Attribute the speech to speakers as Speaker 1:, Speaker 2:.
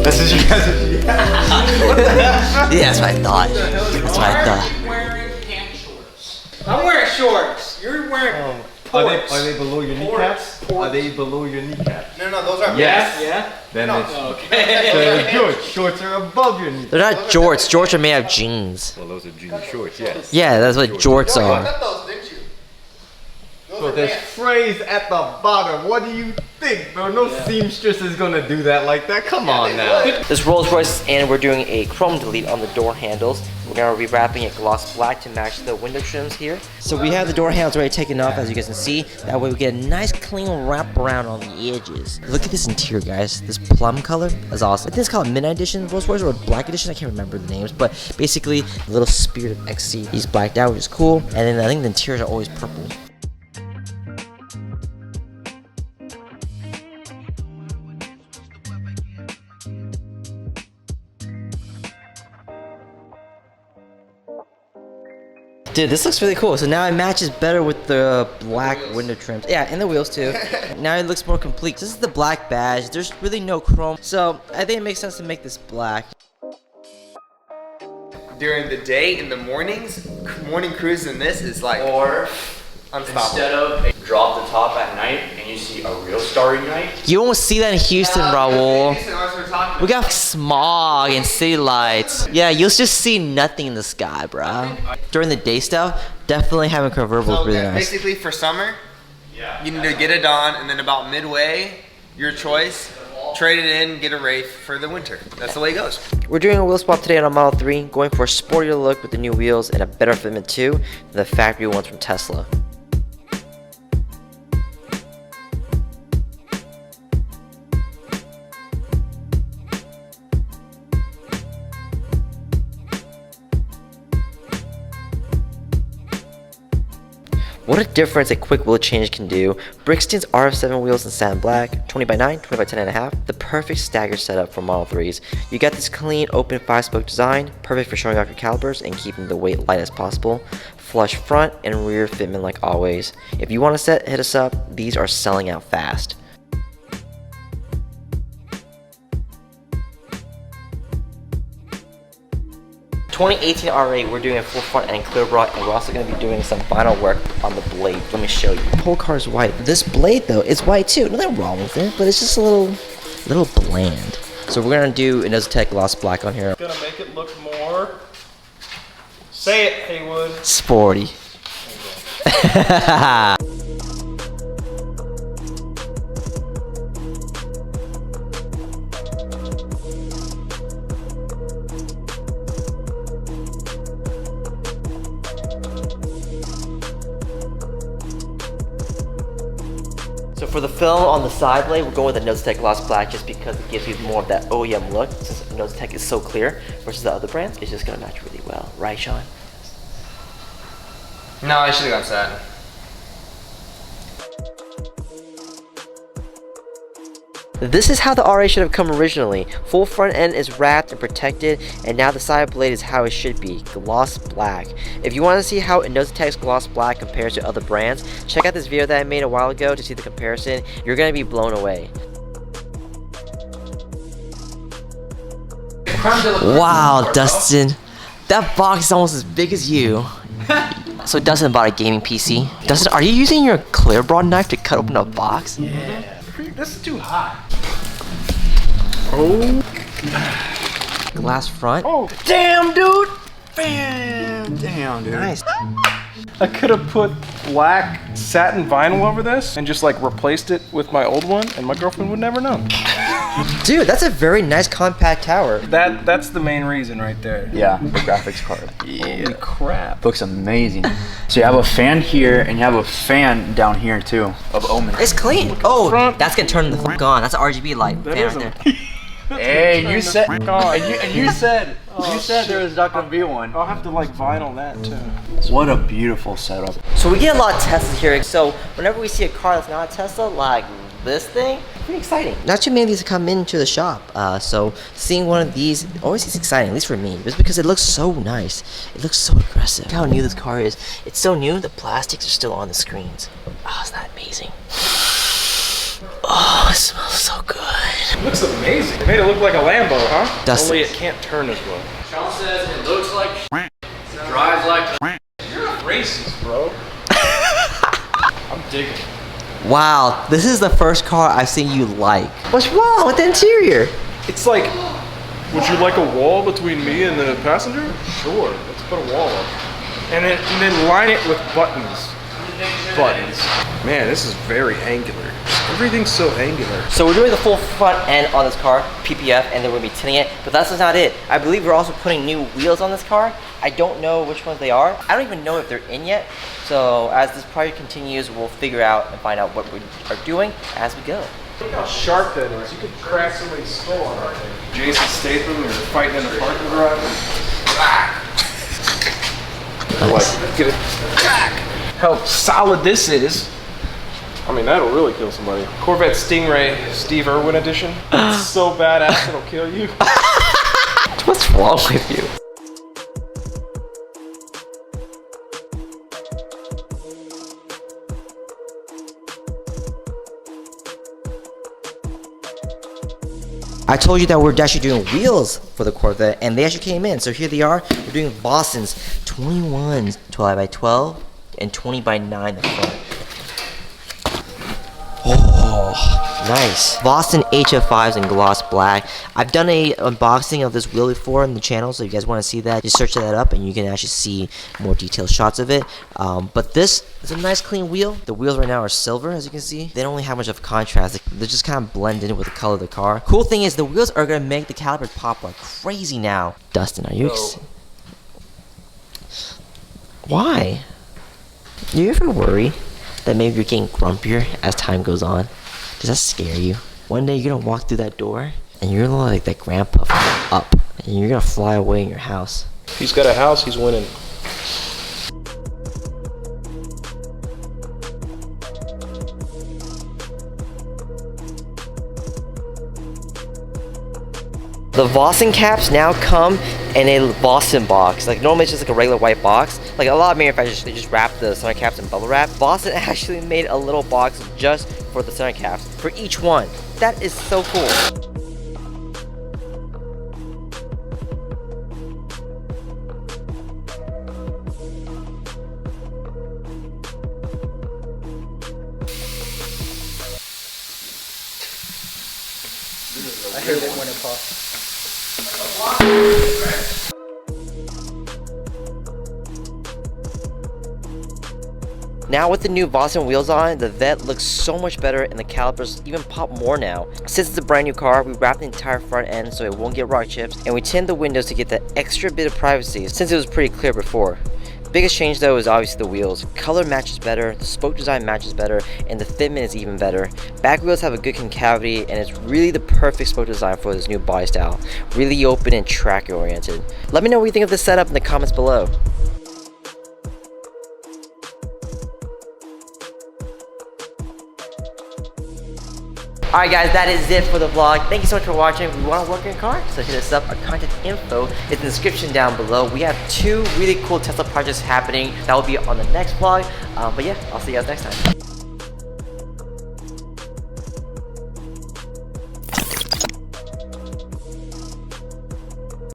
Speaker 1: This is your guys'.
Speaker 2: Yeah, that's what I thought. That's what I thought.
Speaker 3: I'm wearing pant shorts. I'm wearing shorts. You're wearing ports.
Speaker 1: Are they below your kneecaps? Are they below your kneecaps?
Speaker 3: No, those are
Speaker 1: Yes.
Speaker 3: Yeah.
Speaker 1: Then
Speaker 3: No.
Speaker 1: it's
Speaker 3: Okay.
Speaker 1: George. Shorts are above your knees.
Speaker 2: They're not jorts. Jorts are made out of jeans.
Speaker 1: Well, those are jean shorts, yes.
Speaker 2: Yeah, that's what jorts
Speaker 3: You
Speaker 2: are.
Speaker 3: got those, didn't you? Those
Speaker 1: So
Speaker 3: are
Speaker 1: there's
Speaker 3: pants.
Speaker 1: phrase at the bottom. What do you think, bro? No seamstress is gonna do that like that. Come on now.
Speaker 2: This Rolls Royce, and we're doing a chrome delete on the door handles. We're gonna be wrapping it gloss black to match the window trims here. So we have the door handles already taken off, as you guys can see. That way we get a nice clean wrap around on the edges. Look at this interior, guys. This plum color is awesome. I think it's called Midnight Edition Rolls Royce or Black Edition. I can't remember the names, but basically a little spirit of XC. He's blacked out, which is cool. And then I think the interiors are always purple. Dude, this looks really cool. So now it matches better with the black window trims. Yeah, and the wheels too. Now it looks more complete. This is the black badge. There's really no chrome. So I think it makes sense to make this black.
Speaker 4: During the day, in the mornings, morning cruise in this is like
Speaker 5: Or
Speaker 4: unstoppable.
Speaker 5: instead of a drop the top at night and you see a real starry night.
Speaker 2: You won't see that in Houston, Raul.
Speaker 4: Houston, that's what we're talking
Speaker 2: We got smog and city lights. Yeah, you'll just see nothing in the sky, bro. During the day stuff, definitely having convertible is
Speaker 4: So
Speaker 2: really nice.
Speaker 4: basically for summer, you need to get it on, and then about midway, your choice, trade it in, get a Wraith for the winter. That's the way it goes.
Speaker 2: We're doing a wheel swap today on a Model 3, going for a sportier look with the new wheels and a better fitment too than the factory ones from Tesla. What a difference a quick wheel change can do. Brixton's RF7 wheels in satin black, 20x9, 20x10.5, the perfect staggered setup for Model 3s. You got this clean, open 5-spoke design, perfect for showing off your calipers and keeping the weight light as possible. Flush front and rear fitment like always. If you want a set, hit us up. These are selling out fast. (2018) R8, we're doing a full front end Clearbra, and we're also going to be doing some vinyl work on the blade. Let me show you. The whole car is white. This blade though is white too. Nothing wrong with it, but it's just a little bland. So we're going to do Inozotek gloss black on here.
Speaker 6: Gonna make it look more. Say it, Haywood.
Speaker 2: Sporty. So for the film on the side blade, we're going with a Inozotek gloss black just because it gives you more of that OEM look. Since Inozotek is so clear versus the other brands, it's just gonna match really well, right, Sean?
Speaker 4: No, I should have gone satin.
Speaker 2: This is how the R8 should have come originally. Full front end is wrapped and protected, and now the side blade is how it should be, gloss black. If you want to see how Inozotek's gloss black compares to other brands, check out this video that I made a while ago to see the comparison. You're going to be blown away. Wow, Dustin. That box is almost as big as you. So Dustin bought a gaming PC. Dustin, are you using your Clearbra knife to cut open a box?
Speaker 6: Yeah. This is too hot.
Speaker 2: Glass front.
Speaker 6: Oh, damn, dude. Man, damn, dude.
Speaker 2: Nice.
Speaker 6: I could have put black satin vinyl over this and just like replaced it with my old one, and my girlfriend would never know.
Speaker 2: Dude, that's a very nice compact tower.
Speaker 6: That's the main reason right there.
Speaker 5: Yeah, the graphics card.
Speaker 6: Holy crap.
Speaker 5: Looks amazing. So you have a fan here and you have a fan down here too of Omen.
Speaker 2: It's clean. Oh,
Speaker 6: Front.
Speaker 2: that's gonna turn the fuck on. That's an RGB light
Speaker 6: That
Speaker 2: fan
Speaker 6: is
Speaker 2: right
Speaker 6: a-
Speaker 2: there.
Speaker 5: Hey, you said
Speaker 6: God.
Speaker 5: and you said there was not gonna be one.
Speaker 6: I'll have to like vinyl that too.
Speaker 5: What a beautiful setup.
Speaker 2: So we get a lot of Teslas here. So whenever we see a car that's not a Tesla, like this thing, pretty exciting. Not too many of these come into the shop. So seeing one of these always is exciting, at least for me, just because it looks so nice. It looks so aggressive. Look how new this car is. It's so new, the plastics are still on the screens. Oh, isn't that amazing? Oh, it smells so good.
Speaker 6: Looks amazing. They made it look like a Lambo, huh?
Speaker 2: Dustin.
Speaker 6: Only it can't turn as well.
Speaker 3: Sean says it looks like drives like
Speaker 6: You're a racist, bro. I'm digging it.
Speaker 2: Wow, this is the first car I've seen you like. What's wrong with the interior?
Speaker 6: It's like, would you like a wall between me and the passenger? Sure, let's put a wall up. And then line it with buttons. Buttons. Man, this is very angular. Everything's so angular.
Speaker 2: So we're doing the full front end on this car, PPF, and then we'll be tinting it. But that's not it. I believe we're also putting new wheels on this car. I don't know which ones they are. I don't even know if they're in yet. So as this project continues, we'll figure out and find out what we are doing as we go.
Speaker 6: Look how sharp that is. You could crack somebody's skull on that thing. Jason Statham, you're fighting in a parking garage. Like, get it. How solid this is. I mean, that'll really kill somebody. Corvette Stingray, Steve Irwin edition. It's so badass it'll kill you.
Speaker 2: What's wrong with you? I told you that we're actually doing wheels for the Corvette, and they actually came in. So here they are. We're doing Vossen's 21s, 12 by 12, and 20 by 9 in the front. Oh, nice. Vossen HF5s in gloss black. I've done a unboxing of this wheel before on the channel, so if you guys want to see that, just search that up and you can actually see more detailed shots of it. But this is a nice clean wheel. The wheels right now are silver, as you can see. They don't really have much of contrast. They just kind of blend in with the color of the car. Cool thing is the wheels are going to make the calipers pop like crazy now. Dustin, are you excited? Why? Do you ever worry that maybe you're getting grumpier as time goes on? Does that scare you? One day you're gonna walk through that door and you're gonna look like that grandpa from Up, and you're gonna fly away in your house.
Speaker 6: He's got a house, he's winning.
Speaker 2: The Vossen caps now come in a Vossen box. Like normally it's just like a regular white box. Like a lot of manufacturers, they just wrap the center caps in bubble wrap. Vossen actually made a little box just for the center caps for each one. That is so cool.
Speaker 3: I hear it when it pops.
Speaker 2: Now with the new Vossen wheels on, the Vet looks so much better and the calipers even pop more now. Since it's a brand new car, we wrapped the entire front end so it won't get rock chips, and we tint the windows to get that extra bit of privacy since it was pretty clear before. Biggest change though is obviously the wheels. Color matches better, the spoke design matches better, and the fitment is even better. Back wheels have a good concavity, and it's really the perfect spoke design for this new body style. Really open and track oriented. Let me know what you think of this setup in the comments below. Alright guys, that is it for the vlog. Thank you so much for watching. If you want to work in a car, so hit us up. Our contact info is in the description down below. We have 2 really cool Tesla projects happening. That will be on the next vlog. But yeah, I'll see you guys next time.